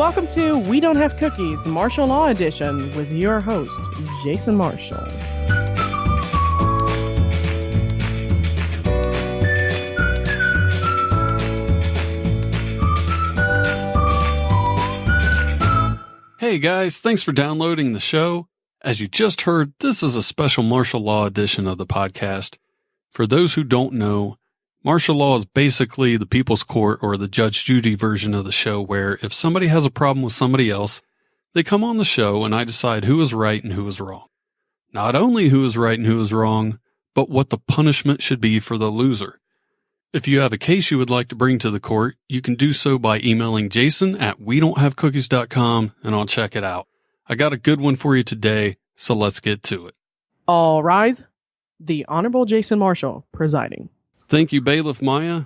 welcome to We Don't Have Cookies, Martial Law Edition, with your host, Jason Marshall. Hey guys, thanks for downloading the show. As you just heard, this is a special martial law edition of the podcast. For those who don't know, martial law is basically the people's court or the Judge Judy version of the show, where if somebody has a problem with somebody else, they come on the show and I decide who is right and who is wrong. Not only who is right and who is wrong, but what the punishment should be for the loser. If you have a case you would like to bring to the court, you can do so by emailing Jason at wedon'thavecookies.com and I'll check it out. I got a good one for you today, so let's get to it. All rise. The Honorable Jason Marshall presiding. Thank you, Bailiff Maya.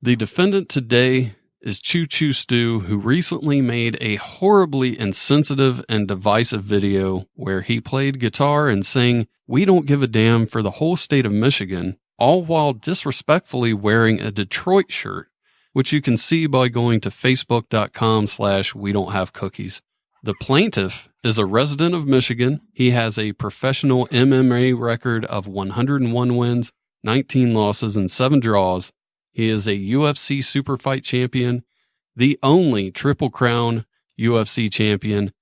The defendant today is ChooChooStu, who recently made a horribly insensitive and divisive video where he played guitar and sang "We Don't Give a Damn" for the whole state of Michigan, all while disrespectfully wearing a Detroit shirt, which you can see by going to facebook.com/wedon'thavecookies. The plaintiff is a resident of Michigan. He has a professional MMA record of 101 wins, 19 losses, and 7 draws. He is a UFC super fight champion, the only Triple Crown UFC champion,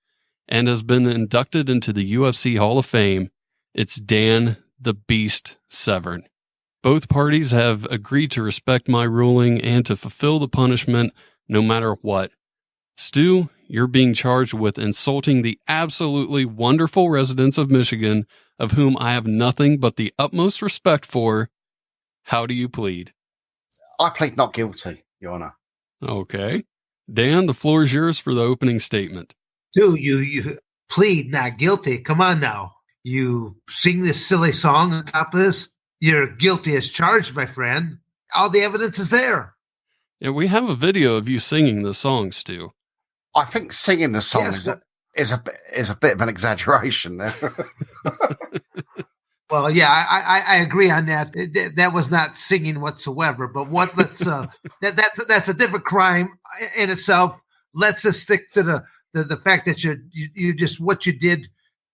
and has been inducted into the UFC Hall of Fame. It's Dan the Beast Severn. Both parties have agreed to respect my ruling and to fulfill the punishment no matter what. Stu, you're being charged with insulting the absolutely wonderful residents of Michigan, of whom I have nothing but the utmost respect for. How do you plead? I plead not guilty, Your Honor. Okay. Dan, the floor is yours for the opening statement. Dude, you plead not guilty. Come on now. You sing this silly song on top of this. You're guilty as charged, my friend. All the evidence is there. Yeah, we have a video of you singing the song, Stu. I think singing the song is a bit of an exaggeration there. Well, yeah, I agree on that. That was not singing whatsoever. But that's a different crime in itself. Let's just stick to the fact that you just what you did,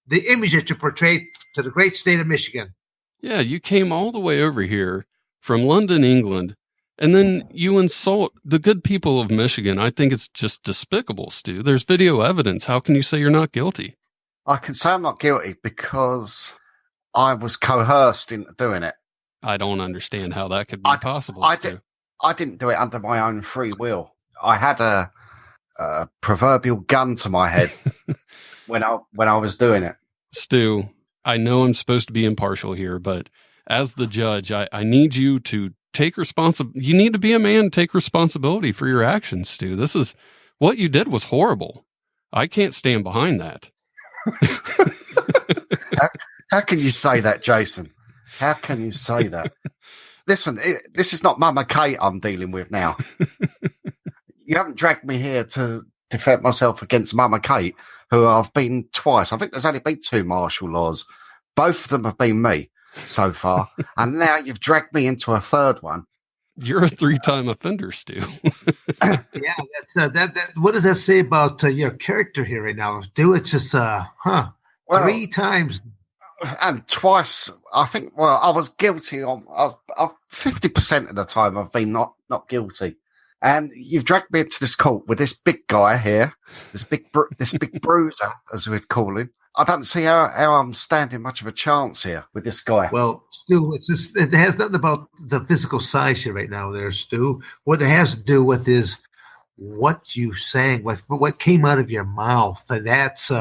the image that you portrayed to the great state of Michigan. Yeah, you came all the way over here from London, England, and then you insult the good people of Michigan. I think it's just despicable, Stu. There's video evidence. How can you say you're not guilty? I can say I'm not guilty because I was coerced into doing it. I don't understand how that could be possible, Stu. I didn't do it under my own free will. I had a proverbial gun to my head when I was doing it. Stu, I know I'm supposed to be impartial here, but as the judge, I need you to take responsibility. You need to be a man and take responsibility for your actions, Stu. This is what you did was horrible. I can't stand behind that. How can you say that, Jason? How can you say that? Listen, this is not Mama Kate I'm dealing with now. You haven't dragged me here to defend myself against Mama Kate, who I've been twice. I think there's only been 2 martial laws. Both of them have been me so far. And now you've dragged me into a third one. You're a 3-time offender, Stu. Yeah, that's that. What does that say about your character here right now, Stu? It's just 3 times. And twice, I think, well, I was guilty on 50% of the time I've been not guilty. And you've dragged me into this court with this big guy here, this big bruiser, as we'd call him. I don't see how I'm standing much of a chance here with this guy. Well, Stu, it has nothing about the physical size here right now there, Stu. What it has to do with is what you sang, what came out of your mouth. And that's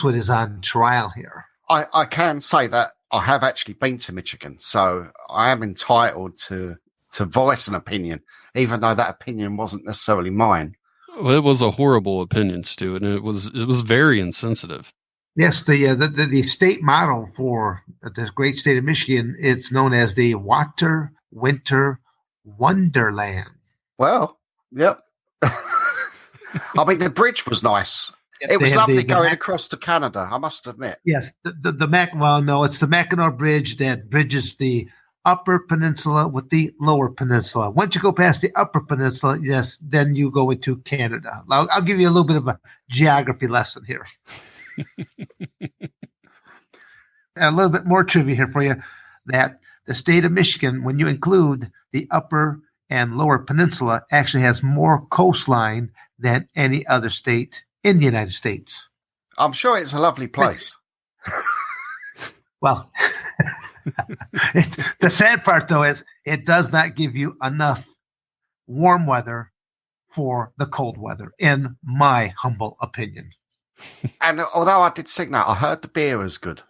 what is on trial here. I can say that I have actually been to Michigan, so I am entitled to voice an opinion, even though that opinion wasn't necessarily mine. Well, it was a horrible opinion, Stu, and it was very insensitive. Yes, the state motto for this great state of Michigan, it's known as the Water Winter Wonderland. Well, yep. I mean, the bridge was nice. It was lovely going across to Canada, I must admit. Yes, it's the Mackinac Bridge that bridges the Upper Peninsula with the Lower Peninsula. Once you go past the Upper Peninsula, yes, then you go into Canada. I'll give you a little bit of a geography lesson here. A little bit more trivia here for you, that the state of Michigan, when you include the Upper and Lower Peninsula, actually has more coastline than any other state in the United States. I'm sure it's a lovely place. Well, the sad part, though, is it does not give you enough warm weather for the cold weather, in my humble opinion. And although I did sing that, I heard the beer is good.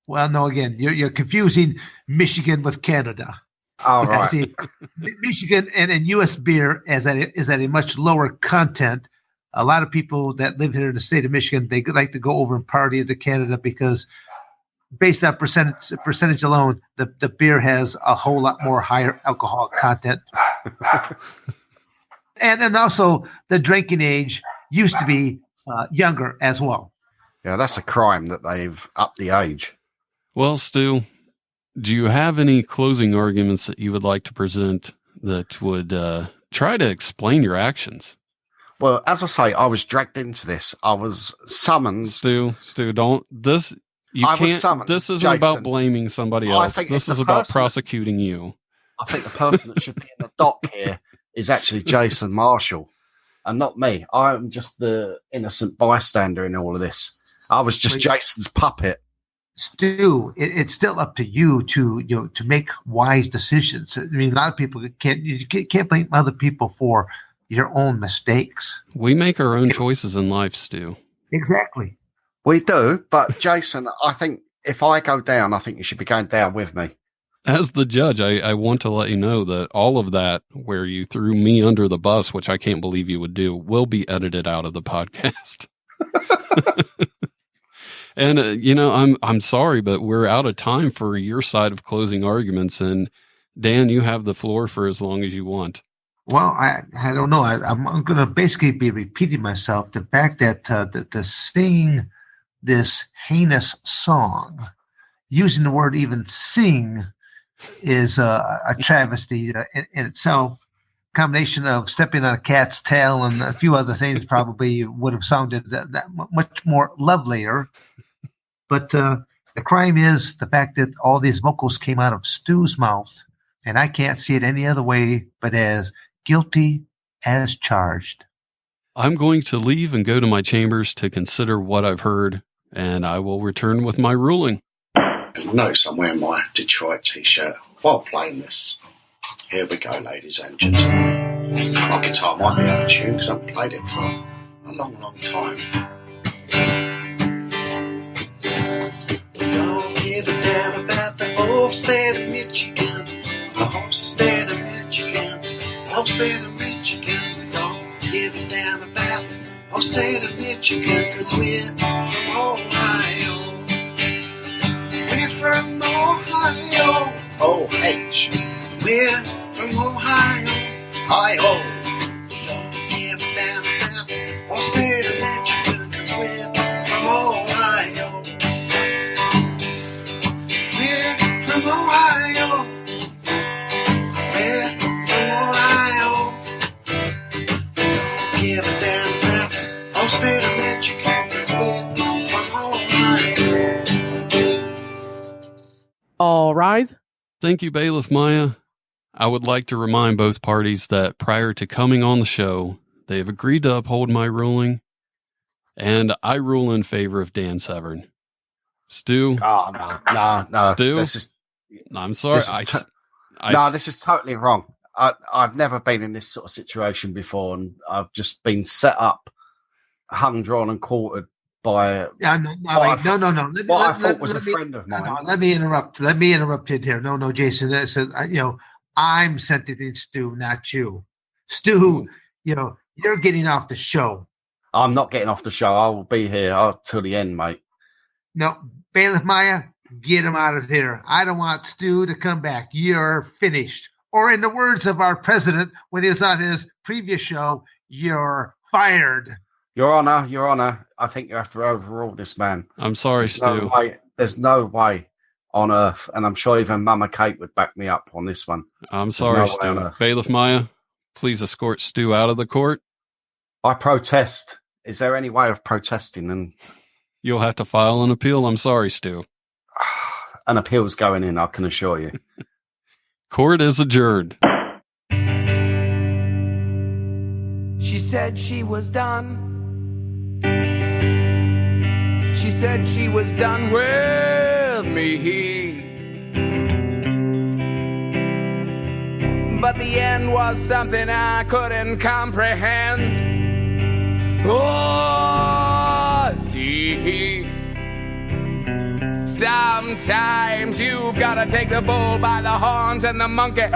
Well, no, again, you're confusing Michigan with Canada. Oh, right. See, Michigan and U.S. beer is at a much lower content. A lot of people that live here in the state of Michigan, they like to go over and party to Canada because based on percentage alone, the beer has a whole lot more higher alcohol content. and also the drinking age used to be younger as well. Yeah, that's a crime that they've upped the age. Well, Stu, do you have any closing arguments that you would like to present that would try to explain your actions? Well, as I say, I was dragged into this. I was summoned. Stu, don't this. You I can't. was summoned, this isn't Jason. about blaming somebody else. This is about prosecuting you. I think the person that should be in the dock here is actually Jason Marshall, and not me. I'm just the innocent bystander in all of this. I was just Jason's puppet. Stu, it's still up to you to make wise decisions. I mean, a lot of people can't blame other people for your own mistakes. We make our own choices in life, Stu. Exactly. We do, but Jason, I think if I go down, I think you should be going down with me. As the judge, I want to let you know that all of that, where you threw me under the bus, which I can't believe you would do, will be edited out of the podcast. And I'm sorry, but we're out of time for your side of closing arguments. And Dan, you have the floor for as long as you want. Well, I don't know. I'm going to basically be repeating myself. The fact that the sing this heinous song, using the word even sing, is a travesty in itself. Combination of stepping on a cat's tail and a few other things probably would have sounded that much more lovelier. But the crime is the fact that all these vocals came out of Stu's mouth, and I can't see it any other way but as guilty as charged. I'm going to leave and go to my chambers to consider what I've heard, and I will return with my ruling. No, somewhere in my Detroit t-shirt while playing this. Here we go, ladies and gentlemen. My guitar might be out of tune because I haven't played it for a long, long time. Don't give a damn about the whole state of Michigan. The whole state of Michigan. The whole state of Michigan. Don't give a damn about the whole state of Michigan, because we're from Ohio. We're from Ohio. O-H. We're from Ohio. Hi-ho. Don't give a damn about the whole state of Michigan, because we're from Ohio. We're from Ohio. We're from Ohio. Don't give a damn about the whole state of Michigan, because we're from Ohio. All rise. Thank you, Bailiff Maya. I would like to remind both parties that prior to coming on the show, they have agreed to uphold my ruling, and I rule in favor of Dan Severn. Stu? Oh, no. Stu? I'm sorry. This is totally wrong. I've never been in this sort of situation before, and I've just been set up, hung, drawn, and quartered by no. I thought was a friend of mine. No, let me interrupt you here. No, Jason. I'm sentencing Stu, not you. Stu, you're getting off the show. I'm not getting off the show. I will be here till the end, mate. No, Bailiff Maya, get him out of here. I don't want Stu to come back. You're finished. Or in the words of our president when he was on his previous show, you're fired. Your Honor, I think you have to overrule this man. I'm sorry, Stu. There's no way on earth, and I'm sure even Mama Kate would back me up on this one. I'm sorry, no way on Stu. earth. Bailiff Maya, please escort Stu out of the court. I protest. Is there any way of protesting? And You'll have to file an appeal. I'm sorry, Stu. an appeal's going in, I can assure you. Court is adjourned. She said she was done. She said she was done with me. But the end was something I couldn't comprehend. Oh, see, sometimes you've got to take the bull by the horns and the monkey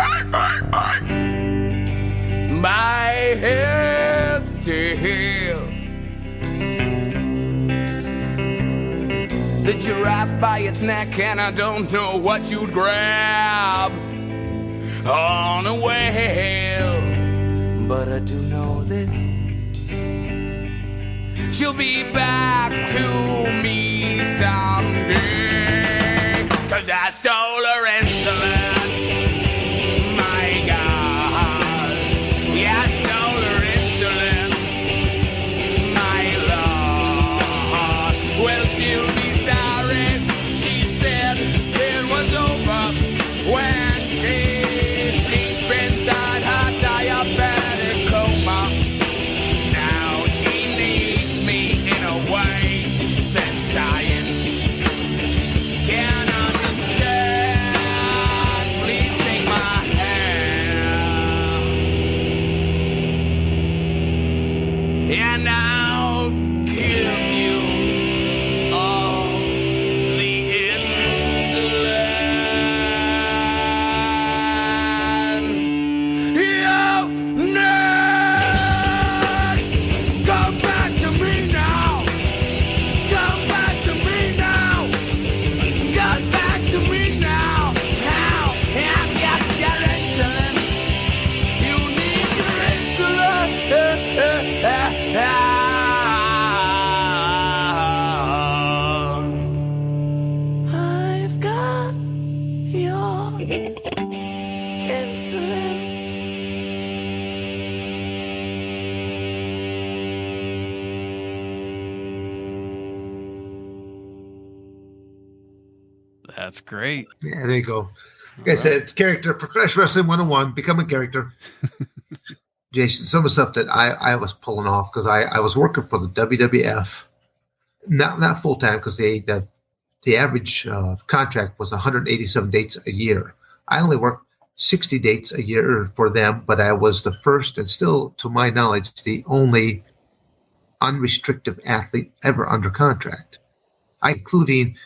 by its tail. The giraffe by its neck, and I don't know what you'd grab on a whale. But I do know this: she'll be back to me someday, 'cause I stole her insulin. My God, yeah, I stole her insulin. My Lord, well, she'll be sorry. She said it was over when she's deep inside her diabetic coma. Now she needs me in a way that science can't understand. Please take my hand, and I'll give you all the insulin you need. Come back to me now. Come back to me now. Come back to me now. Now I've got your insulin. You need your insulin. I've got your insulin. That's great. Yeah, there you go. Like I said, it's character, professional wrestling 101, become a character. Jason, some of the stuff that I was pulling off because I was working for the WWF, not full time because the average contract was 187 dates a year. I only worked 60 dates a year for them, but I was the first and still, to my knowledge, the only unrestricted athlete ever under contract, including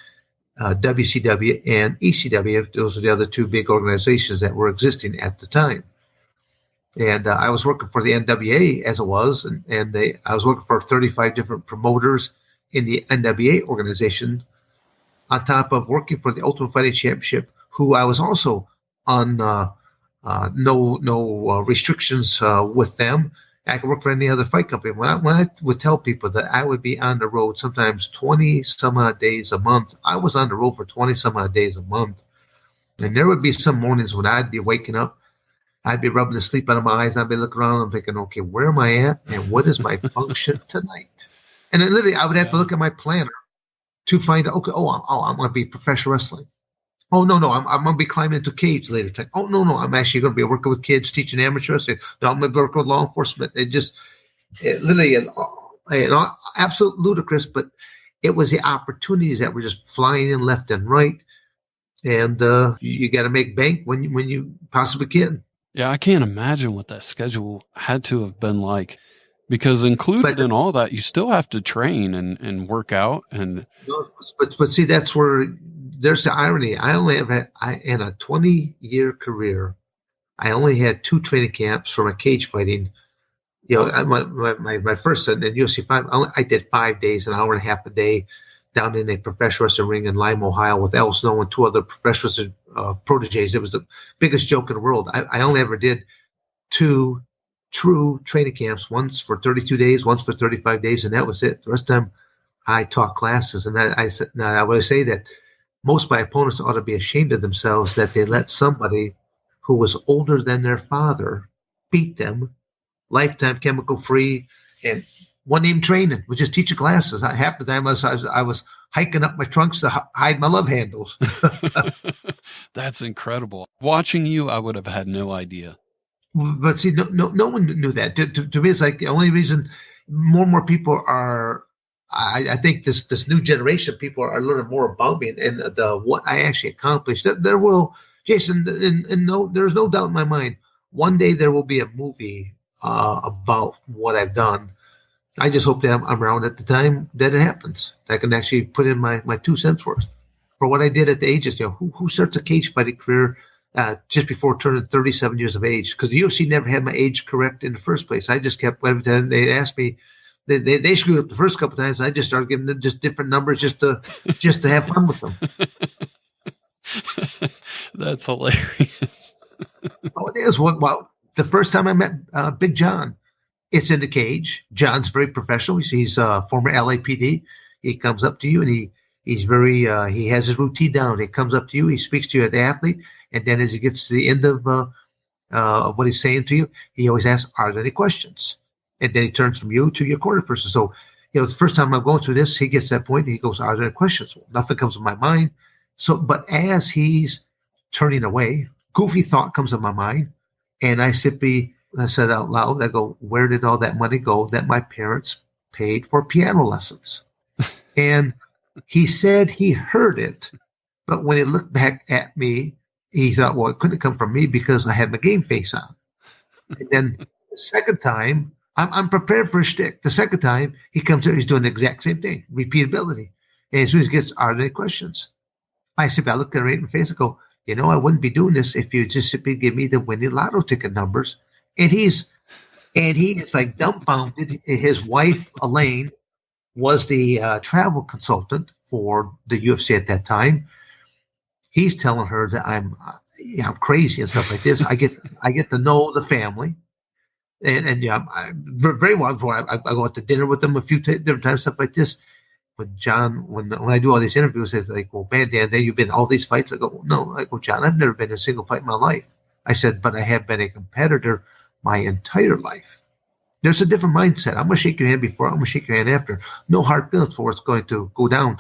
WCW and ECW. Those are the other two big organizations that were existing at the time. And I was working for the NWA as it was, and I was working for 35 different promoters in the NWA organization, on top of working for the Ultimate Fighting Championship, who I was also on no restrictions with them. I could work for any other fight company. When I would tell people that I would be on the road sometimes 20 some odd days a month, I was on the road for 20 some odd days a month. And there would be some mornings when I'd be waking up, I'd be rubbing the sleep out of my eyes, and I'd be looking around and I'm thinking, okay, where am I at and what is my function tonight? And then literally I would have to look at my planner to find out, okay, I'm going to be professional wrestling. Oh, no, I'm going to be climbing into a cage later tonight. Oh, no, I'm actually going to be working with kids, teaching amateur wrestling. No, I'm going to be working with law enforcement. It literally absolute ludicrous, but it was the opportunities that were just flying in left and right. And you got to make bank when you possibly can. Yeah, I can't imagine what that schedule had to have been like, because included in all that, you still have to train and work out. And but see, that's where there's the irony. I only have in a 20-year career, I only had 2 training camps for my cage fighting. You know, my first in UFC 5, I did 5 days, an hour and a half a day, down in a professional wrestling ring in Lima, Ohio, with Al Snow and 2 other professional wrestling proteges. It was the biggest joke in the world. I only ever did 2 true training camps, once for 32 days, once for 35 days, and that was it. The rest of the time, I taught classes, and I would say that most of my opponents ought to be ashamed of themselves that they let somebody who was older than their father beat them, lifetime chemical free, and one name training, was just teaching classes. Half the time I was hiking up my trunks to hide my love handles. That's incredible. Watching you, I would have had no idea. But see, no one knew that. To me, it's like the only reason more and more people are. I think this new generation of people are learning more about me and what I actually accomplished. There will, Jason, and there's no doubt in my mind, one day there will be a movie about what I've done. I just hope that I'm around at the time that it happens. That I can actually put in my 2 cents worth for what I did at the ages. Who starts a cage fighting career just before turning 37 years of age? Because the UFC never had my age correct in the first place. I just kept, every time they asked me, they screwed up the first couple of times. I just started giving them just different numbers just to have fun with them. That's hilarious. Oh, it is. Well, the first time I met Big John, it's in the cage. John's very professional. He's a former LAPD. He comes up to you and he's very he has his routine down. He comes up to you. He speaks to you as the athlete, and then as he gets to the end of what he's saying to you, he always asks, "Are there any questions?" And then he turns from you to your corner person. So, the first time I'm going through this, he gets to that point. And he goes, "Are there any questions?" Well, nothing comes to my mind. So, but as he's turning away, goofy thought comes to my mind, and I said out loud, I go, "Where did all that money go that my parents paid for piano lessons?" And he said he heard it, but when he looked back at me, he thought, well, it couldn't come from me because I had my game face on. And then the second time, I'm prepared for a shtick. The second time, he comes in, he's doing the exact same thing, repeatability. And as soon as he gets, "Are there any questions?" I look at him right in the face and go, I wouldn't be doing this if you just simply give me the winning lotto ticket numbers. And he is like dumbfounded. His wife, Elaine, was the travel consultant for the UFC at that time. He's telling her that I'm crazy and stuff like this. I get to know the family, and I'm very well before I go out to dinner with them a few different times, stuff like this. When John, when I do all these interviews, he's like, "Well, man, Dan, you've been in all these fights." I go, "No," I go, "John, I've never been in a single fight in my life." I said, "But I have been a competitor my entire life." There's a different mindset. I'm going to shake your hand before. I'm going to shake your hand after. No hard feelings for what's going to go down.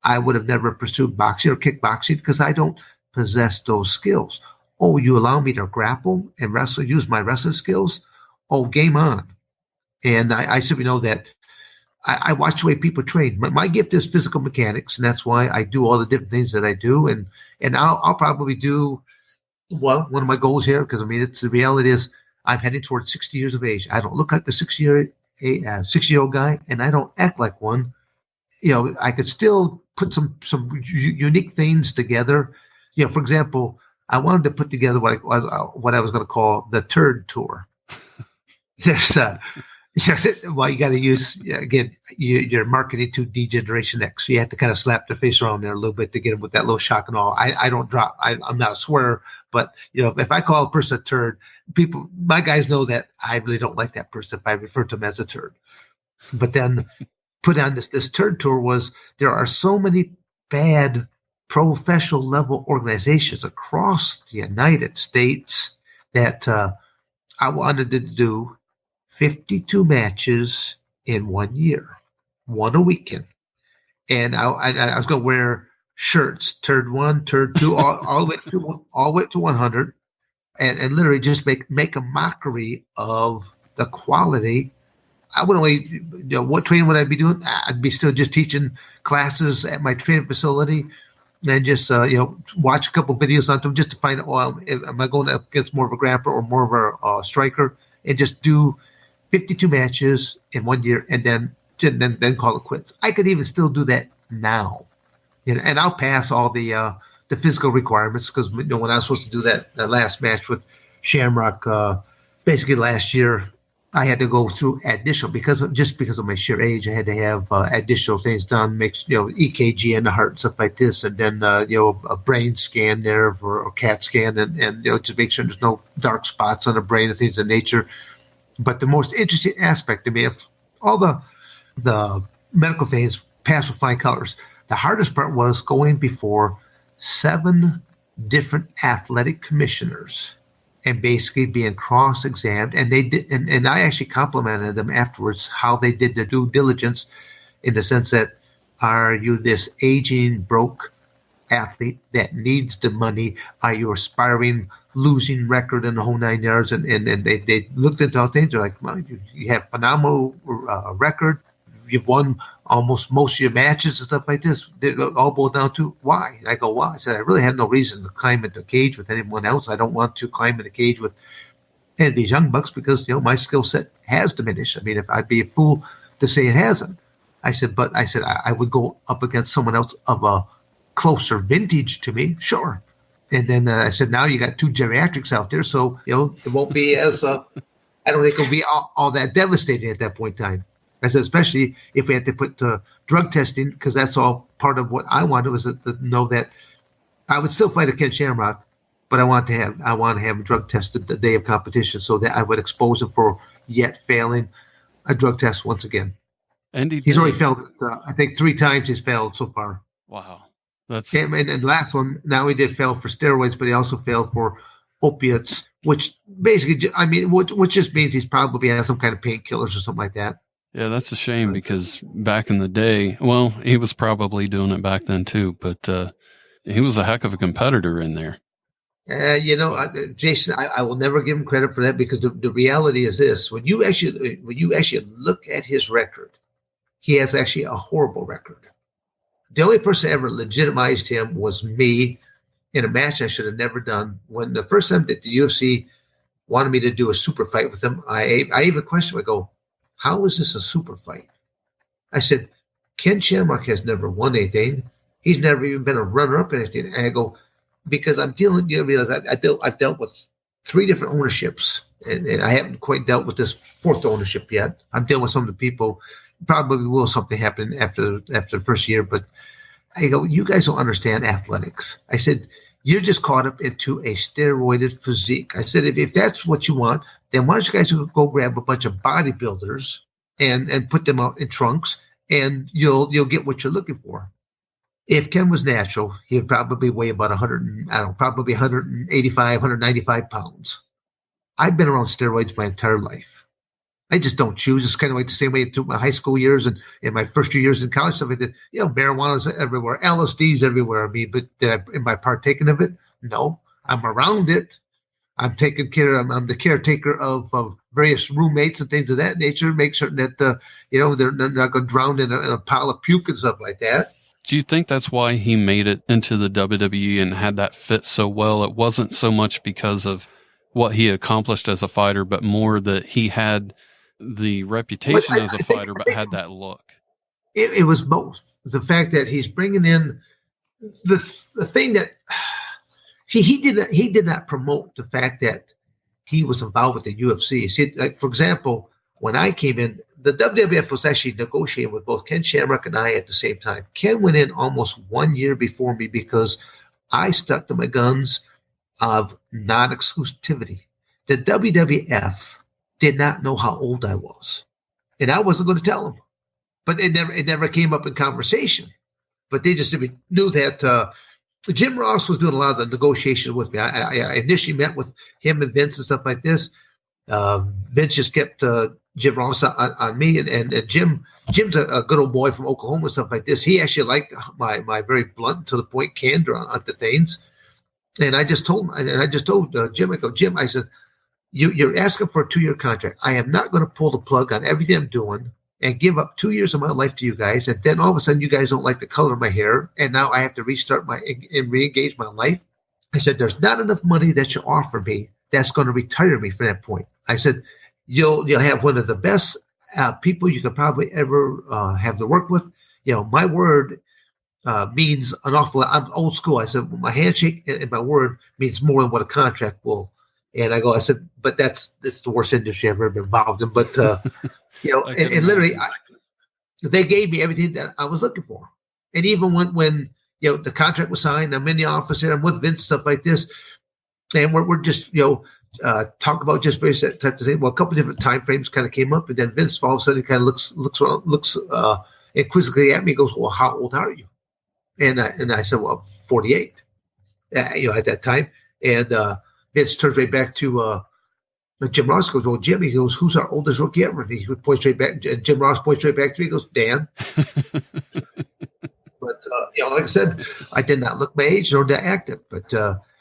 I would have never pursued boxing or kickboxing because I don't possess those skills. Oh, you allow me to grapple and wrestle, use my wrestling skills? Oh, game on. And I simply know that I watch the way people train. My gift is physical mechanics, and that's why I do all the different things that I do. And I'll probably do, well, one of my goals here, because it's the reality is I'm heading towards 60 years of age. I don't look like the 60-year-old guy, and I don't act like one. I could still put some unique things together. For example, I wanted to put together what I was going to call the turd tour. There's well, you got to use, again, you're marketing to D-Generation X. So you have to kind of slap their face around there a little bit to get them with that little shock and awe. I don't drop. I'm not a swearer, but if I call a person a turd, my guys know that I really don't like that person if I refer to them as a turd. But then put on this turd tour was, there are so many bad professional level organizations across the United States that I wanted to do 52 matches in 1 year, one a weekend. And I was going to wear shirts, turd 1, turd 2, all the way to 100, and literally just make a mockery of the quality. I would only, what training would I be doing? I'd be still just teaching classes at my training facility, and just watch a couple videos on them just to find out, well, am I going against more of a grappler or more of a striker, and just do 52 matches in 1 year, and then call it quits. I could even still do that now, and I'll pass all the physical requirements, because when I was supposed to do that last match with Shamrock, basically last year, I had to go through additional because of my sheer age. I had to have additional things done, EKG in the heart and stuff like this, and then a brain scan there or CAT scan, and just make sure there's no dark spots on the brain and things of nature. But the most interesting aspect to me of all the medical things passed with flying colors. The hardest part was going before 7 different athletic commissioners and basically being cross-examined. And they did, and I actually complimented them afterwards how they did their due diligence, in the sense that, are you this aging, broke athlete that needs the money? Are you aspiring, losing record in the whole 9 yards? And they looked into all things. They're like, well, you have phenomenal record. You've won almost most of your matches and stuff like this. They all boil down to why. I go, why? I said, I really have no reason to climb into a cage with anyone else. I don't want to climb in a cage with any of these young bucks because, my skill set has diminished. I mean, if I'd be a fool to say it hasn't. I said, I would go up against someone else of a closer vintage to me. Sure. And then I said, now you got 2 geriatrics out there. So, it won't be as, I don't think it'll be all that devastating at that point in time. I said, especially if we had to put drug testing, because that's all part of what I wanted, was to know that I would still fight a Ken Shamrock, but I want to have him drug tested the day of competition so that I would expose him for yet failing a drug test once again. And he's already failed, I think 3 times he's failed so far. Wow. That's and the last one, now he did fail for steroids, but he also failed for opiates, which basically, which just means he's probably has some kind of painkillers or something like that. Yeah, that's a shame because back in the day, well, he was probably doing it back then too, but he was a heck of a competitor in there. Jason, I will never give him credit for that, because the reality is this: when you actually look at his record, he has actually a horrible record. The only person ever legitimized him was me in a match I should have never done. When the first time that the UFC wanted me to do a super fight with him, I even questioned him. I go, how is this a super fight? I said, Ken Shamrock has never won anything. He's never even been a runner-up in anything. And I go, because I'm dealing, realize I've dealt with 3 different ownerships, and I haven't quite dealt with this 4th ownership yet. I'm dealing with some of the people. Probably will something happen after the first year, but I go, you guys don't understand athletics. I said, you're just caught up into a steroided physique. I said, if that's what you want, then why don't you guys go grab a bunch of bodybuilders and put them out in trunks, and you'll get what you're looking for. If Ken was natural, he'd probably weigh about 185, 195 pounds. I've been around steroids my entire life. I just don't choose. It's kind of like the same way through my high school years and in my first few years in college, stuff like that. Marijuana's everywhere, LSD's everywhere. But am I partaking of it? No, I'm around it. I'm taking care. I'm the caretaker of various roommates and things of that nature. Make certain that they're not going to drown in a pile of puke and stuff like that. Do you think that's why he made it into the WWE and had that fit so well? It wasn't so much because of what he accomplished as a fighter, but more that he had the reputation as a fighter, but had that look. It was both. The fact that he's bringing in the thing that, see, he did not promote the fact that he was involved with the UFC. See, like, for example, when I came in, the WWF was actually negotiating with both Ken Shamrock and I at the same time. Ken went in almost 1 year before me because I stuck to my guns of non-exclusivity. The WWF did not know how old I was, and I wasn't going to tell them. But it never came up in conversation. But they just knew that Jim Ross was doing a lot of the negotiation with me. I initially met with him and Vince and stuff like this. Vince just kept Jim Ross on me, and Jim's a good old boy from Oklahoma and stuff like this. He actually liked my very blunt, to the point candor on the things. And I just told him, Jim, I go, Jim, I said, you're asking for a 2-year contract. I am not going to pull the plug on everything I'm doing and give up 2 years of my life to you guys. And then all of a sudden you guys don't like the color of my hair. And now I have to restart and re-engage my life. I said, there's not enough money that you offer me that's going to retire me from that point. I said, you'll have one of the best people you could probably ever have to work with. My word means an awful lot. I'm old school. I said, my handshake and my word means more than what a contract will. And I said, but that's the worst industry I've ever been involved in. But, and literally, they gave me everything that I was looking for. And even when the contract was signed, I'm in the office and I'm with Vince, stuff like this. And we're just, talk about just various types of things. Well, a couple of different time frames kind of came up. And then Vince all of a sudden kind of looks around, looks inquisitively at me, goes, well, how old are you? And I said, well, 48. at that time. And Vince turns right back to Jim Ross. Goes, well, Jim, he goes, who's our oldest rookie ever? And he points straight back. And Jim Ross points straight back to me. He goes, Dan. But like I said, I did not look my age nor did I act it. But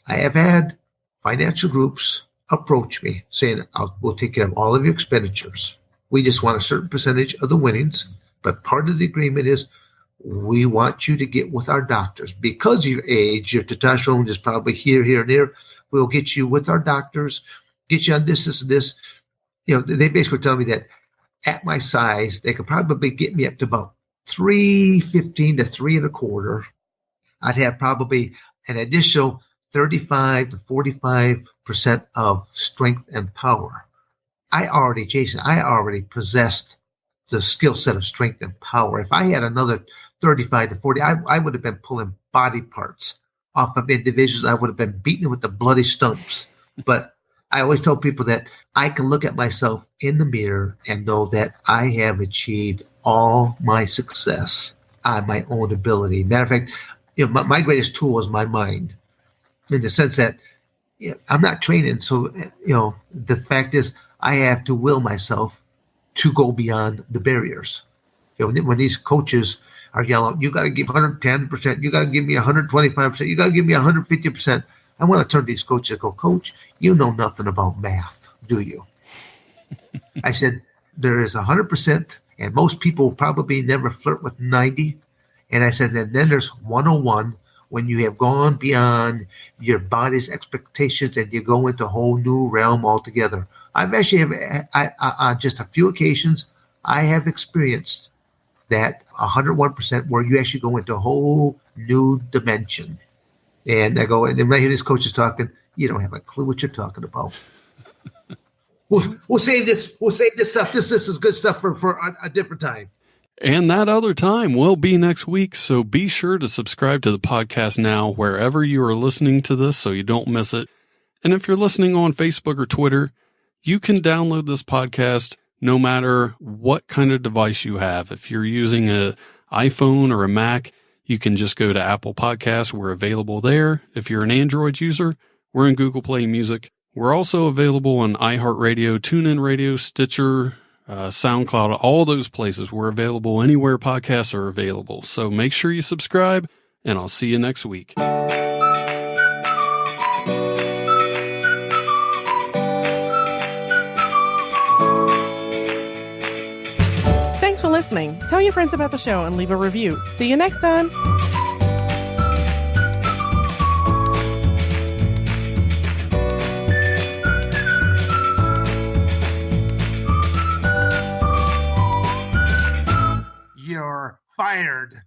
I have had financial groups approach me saying, we'll take care of all of your expenditures. We just want a certain percentage of the winnings. But part of the agreement is we want you to get with our doctors. Because of your age, your testosterone is probably here, and there. We'll get you with our doctors, get you on this, and this. They basically tell me that at my size, they could probably get me up to about 315 to 3.25. I'd have probably an additional 35 to 45% of strength and power. Jason, I already possessed the skill set of strength and power. If I had another 35 to 40, I would have been pulling body parts off of individuals. I would have been beaten with the bloody stumps. But I always tell people that I can look at myself in the mirror and know that I have achieved all my success on my own ability. Matter of fact, my greatest tool is my mind, in the sense that I'm not training. So, the fact is I have to will myself to go beyond the barriers. When these coaches are yelling, you got to give 110%, you got to give me 125%, you got to give me 150%. I want to turn to these coaches and go, Coach, you know nothing about math, do you? I said, there is 100%, and most people probably never flirt with 90. And I said, and then there's 101, when you have gone beyond your body's expectations and you go into a whole new realm altogether. I've actually, on just a few occasions, I have experienced that 101% where you actually go into a whole new dimension. And I go, and then right here, this coach is talking. You don't have a clue what you're talking about. We'll save this. We'll save this stuff. This is good stuff for a different time. And that other time will be next week. So be sure to subscribe to the podcast now, wherever you are listening to this, so you don't miss it. And if you're listening on Facebook or Twitter, you can download this podcast no matter what kind of device you have. If you're using an iPhone or a Mac, you can just go to Apple Podcasts. We're available there. If you're an Android user, we're in Google Play Music. We're also available on iHeartRadio, TuneIn Radio, Stitcher, SoundCloud, all those places. We're available anywhere podcasts are available. So make sure you subscribe, and I'll see you next week. Thanks for listening. Tell your friends about the show and leave a review. See you next time. You're fired.